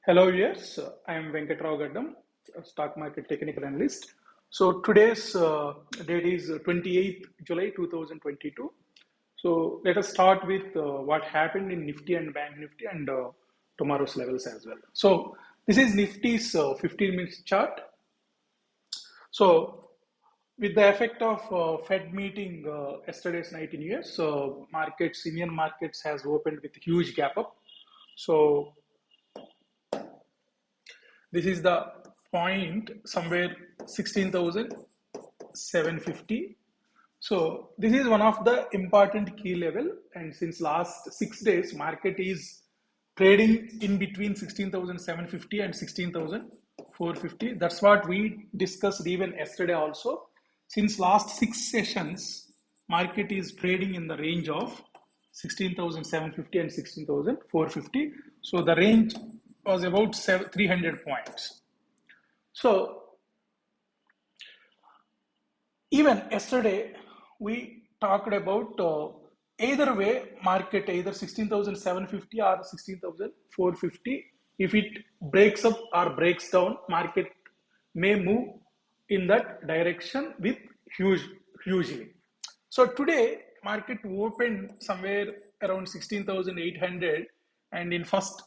Hello, yes, I am Venkat Gaddam, stock market technical analyst. So today's date is 28th July 2022. So let us start with what happened in Nifty and Bank Nifty and tomorrow's levels as well. So this is Nifty's 15 minutes chart. So with the effect of Fed meeting yesterday's night in US, markets, Indian markets has opened with huge gap up. So this is the point somewhere 16,750. So this is one of the important key level, and since last 6 days market is trading in between 16,750 and 16,450. That's what we discussed even yesterday also. Since last 6 sessions market is trading in the range of 16,750 and 16,450. So the range was about 300 points. So even yesterday we talked about either way market, either 16,750 or 16,450. If it breaks up or breaks down, market may move in that direction with hugely. So today market opened somewhere around 16,800, and in first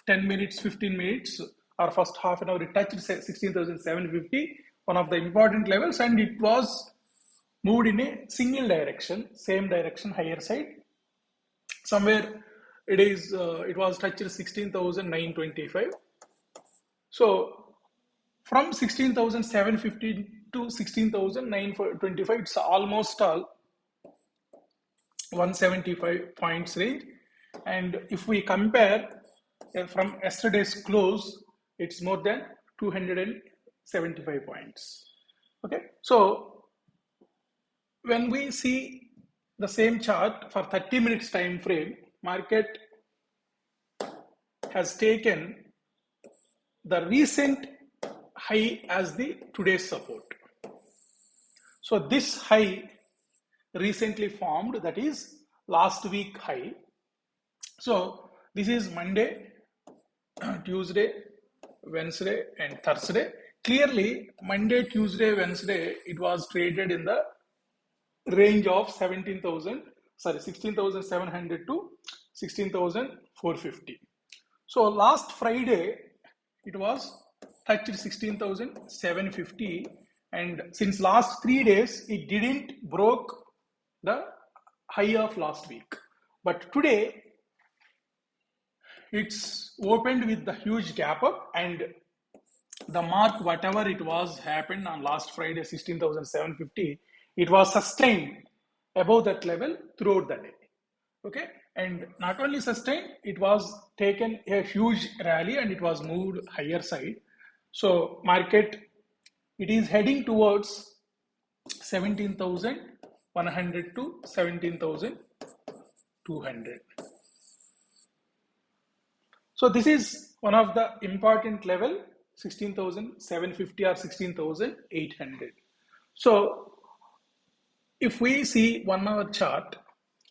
10 minutes, 15 minutes, or first half an hour it touched 16,750, one of the important levels, and it was moved in a single direction, same direction, higher side. Somewhere it was touched 16,925. So from 16,750 to 16,925, it's almost all 175 points range. And if we compare from yesterday's close, it's more than 275 points. Okay, so when we see the same chart for 30 minutes time frame, market has taken the recent high as the today's support. So this high recently formed, that is last week high. So this is Monday, Tuesday, Wednesday and Thursday. Clearly Monday, Tuesday, Wednesday it was traded in the range of 16,700 to 16,450. So last Friday it was touched 16,750, and since last 3 days it didn't broke the high of last week. But today it's opened with the huge gap up, and the mark whatever it was happened on last Friday 16,750, it was sustained above that level throughout the day. Okay, and not only sustained, it was taken a huge rally and it was moved higher side. So market, it is heading towards 17,100 to 17,200. So this is one of the important level, 16,750 or 16,800. So if we see 1 hour chart,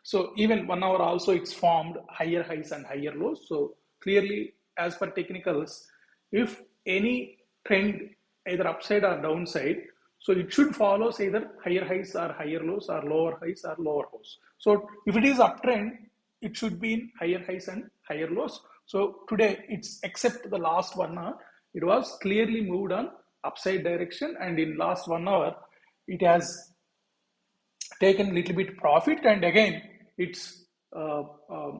so even 1 hour also it's formed higher highs and higher lows. So clearly as per technicals, if any trend either upside or downside, so it should follow either higher highs or higher lows or lower highs or lower lows. So if it is uptrend, it should be in higher highs and higher lows. So today it's, except the last 1 hour, it was clearly moved on upside direction, and in last 1 hour it has taken little bit profit, and again it's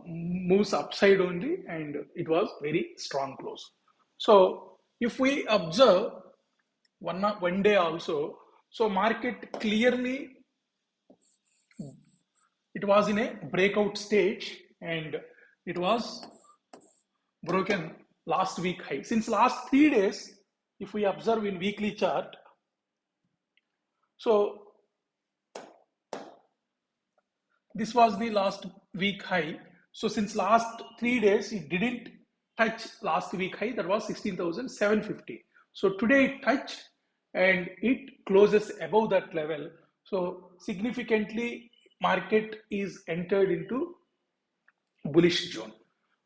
moves upside only, and it was very strong close. So if we observe one day also, so market clearly it was in a breakout stage, and it was broken last week high. Since last 3 days, if we observe in weekly chart, so this was the last week high. So since last 3 days, it didn't touch last week high, that was 16,750. So today it touched and it closes above that level. So significantly, market is entered into bullish zone.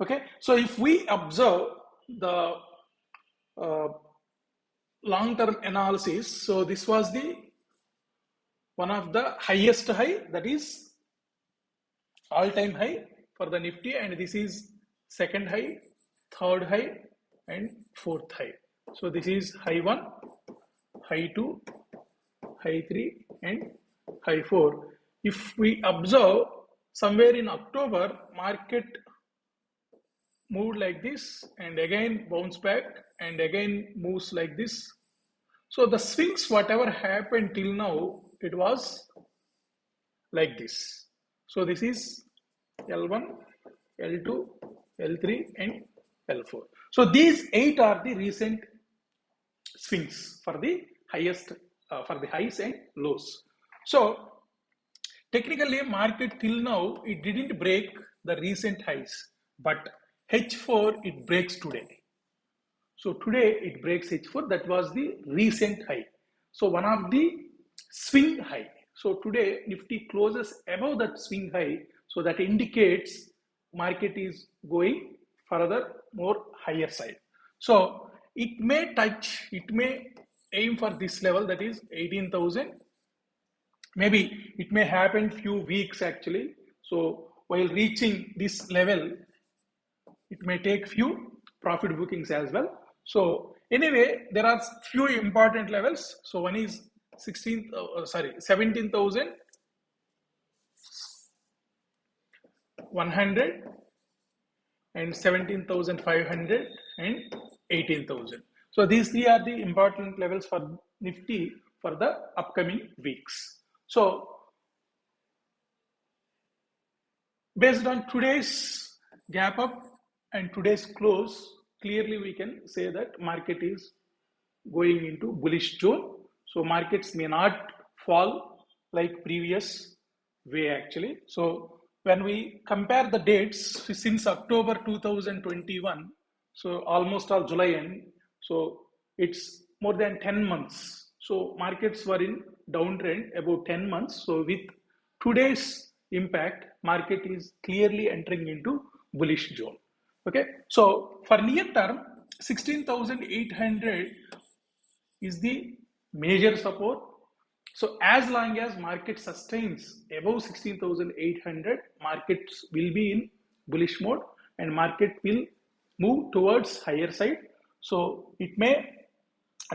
Okay, so if we observe the long-term analysis. So this was the one of the highest high, that is all-time high for the Nifty, and this is second high, third high, and fourth high. So this is high 1, high 2, high 3, and high 4. If we observe, somewhere in October, market moved like this and again bounce back and again moves like this. So the swings, whatever happened till now, it was like this. So this is L1, L2, L3, and L4. So these 8 are the recent swings for the highest, for the highs and lows. So technically, market till now, it didn't break the recent highs, but H4 it breaks today. So today it breaks H4. That was the recent high. So one of the swing high. So today Nifty closes above that swing high. So that indicates market is going further more higher side. So it may touch, it may aim for this level, that is 18,000. Maybe it may happen few weeks actually. So while reaching this level, it may take few profit bookings as well. So anyway, there are few important levels. So one is 17,100 and 17,500 and 18,000. So these three are the important levels for Nifty for the upcoming weeks. So based on today's gap up and today's close, clearly we can say that market is going into bullish zone. So markets may not fall like previous way actually. So when we compare the dates since October 2021, so almost all July end, so it's more than 10 months. So markets were in downtrend about 10 months. So with today's impact, market is clearly entering into bullish zone. Okay, so for near term, 16,800 is the major support. So as long as market sustains above 16,800, markets will be in bullish mode and market will move towards higher side. So it may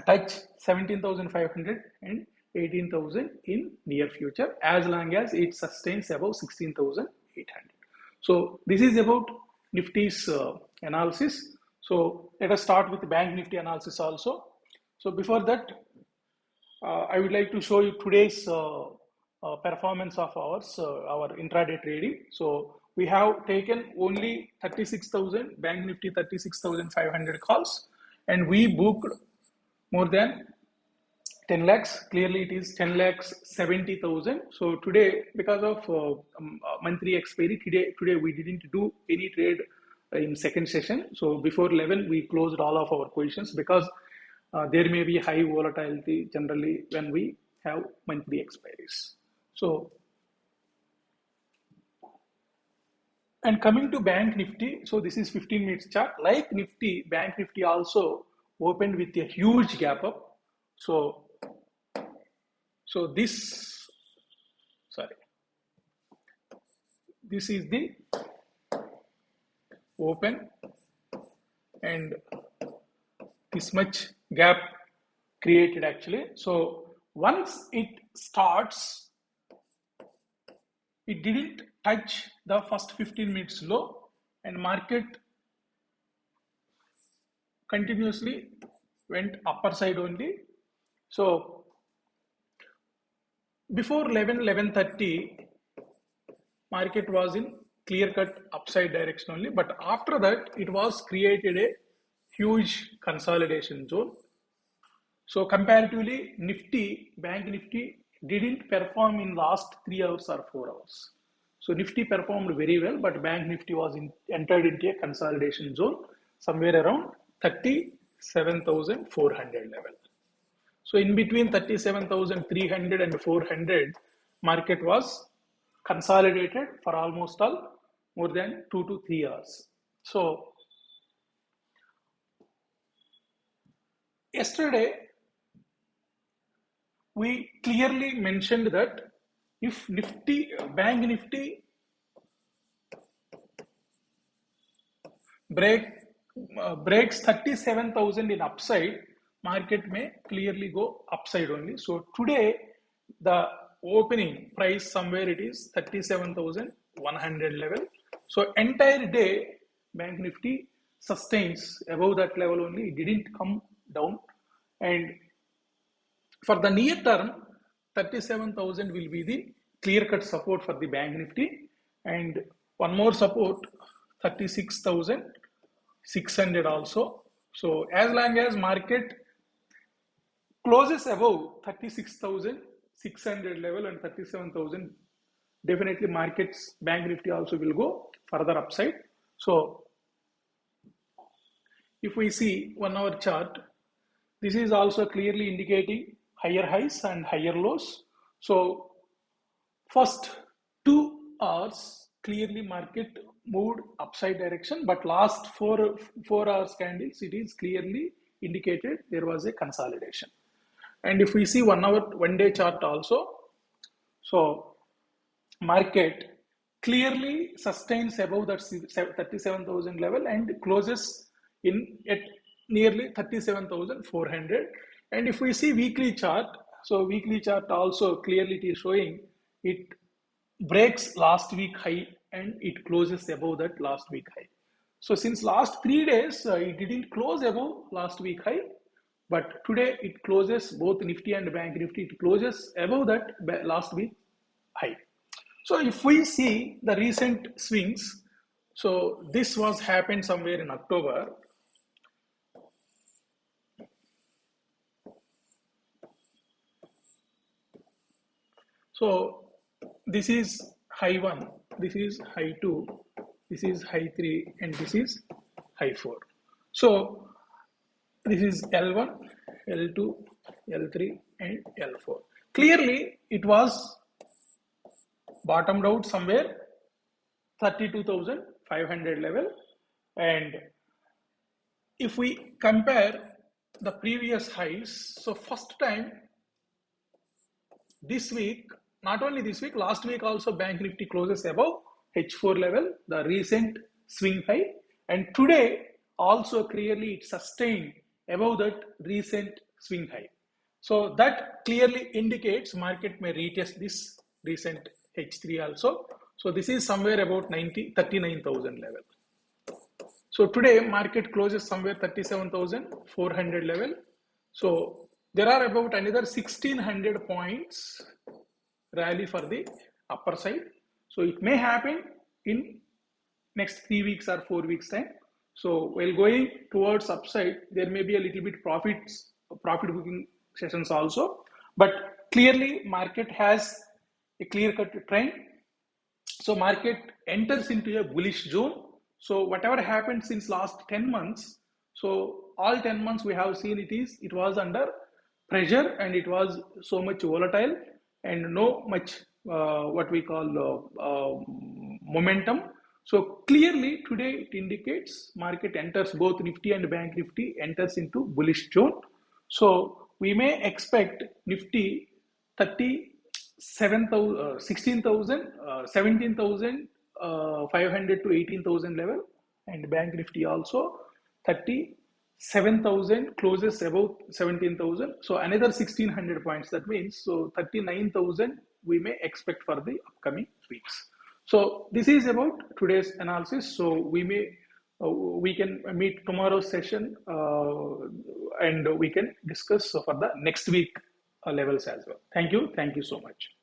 touch 17,500 and 18,000 in near future as long as it sustains above 16,800. So this is about Nifty's analysis. So let us start with the bank Nifty analysis also. So before that, I would like to show you today's performance of ours, our intraday trading. So we have taken only 36,000, bank Nifty 36,500 calls, and we booked more than 10 lakhs. Clearly it is 10 lakhs 70,000. So today, because of monthly expiry, today we didn't do any trade in second session. So before 11, we closed all of our positions because there may be high volatility generally when we have monthly expiries. So, and coming to Bank Nifty, so this is 15 minutes chart. Like Nifty, Bank Nifty also opened with a huge gap up. So this is the open and this much gap created actually. So once it starts, it didn't touch the first 15 minutes low and market continuously went upper side only. So before 11:30, market was in clear cut upside direction only, but after that it was created a huge consolidation zone. So comparatively, Nifty, Bank Nifty didn't perform in last 3 hours or 4 hours. So Nifty performed very well, but Bank Nifty was entered into a consolidation zone somewhere around 37,400 level. So in between 37,300 and 400, market was consolidated for almost all more than 2 to 3 hours. So yesterday we clearly mentioned that if Nifty, Bank Nifty breaks 37,000 in upside, market may clearly go upside only. So today the opening price somewhere it is 37,100 level. So entire day Bank Nifty sustains above that level only, it didn't come down. And for the near term, 37,000 will be the clear-cut support for the Bank Nifty, and one more support, 36,600 also. So as long as market closes above 36,600 level and 37,000, definitely markets Bank Nifty also will go further upside. So if we see 1 hour chart, this is also clearly indicating higher highs and higher lows. So first 2 hours clearly market moved upside direction, but last four hours candles, it is clearly indicated there was a consolidation. And if we see 1 hour, 1 day chart also, so market clearly sustains above that 37,000 level and closes in at nearly 37,400. And if we see weekly chart, so weekly chart also clearly it is showing it breaks last week high and it closes above that last week high. So since last 3 days it didn't close above last week high, but today it closes, both Nifty and Bank Nifty, it closes above that last week high. So if we see the recent swings, so this was happened somewhere in October. So this is high 1, this is high 2, this is high 3, and this is high 4. So this is L1, L2, L3, and L4. Clearly it was bottomed out somewhere 32,500 level. And if we compare the previous highs, so first time this week, not only this week, last week also Bank Nifty closes above H4 level, the recent swing high, and today also clearly it sustained above that recent swing high. So that clearly indicates market may retest this recent H3 also. So this is somewhere about 39,000 level. So today market closes somewhere 37,400 level. So there are about another 1,600 points rally for the upper side. So it may happen in next 3 weeks or 4 weeks time. So while going towards upside, there may be a little bit profit booking sessions also. But clearly market has a clear-cut trend. So market enters into a bullish zone. So whatever happened since last 10 months, so all 10 months we have seen it was under pressure and it was so much volatile and no much what we call momentum. So clearly today it indicates market enters, both Nifty and Bank Nifty enters into bullish zone. So we may expect Nifty 17,500 to 18,000 level, and Bank Nifty also 37,000 closes above 17,000. So another 1,600 points. That means so 39,000 we may expect for the upcoming weeks. So this is about today's analysis. So we can meet tomorrow's session and we can discuss for the next week levels as well. Thank you so much.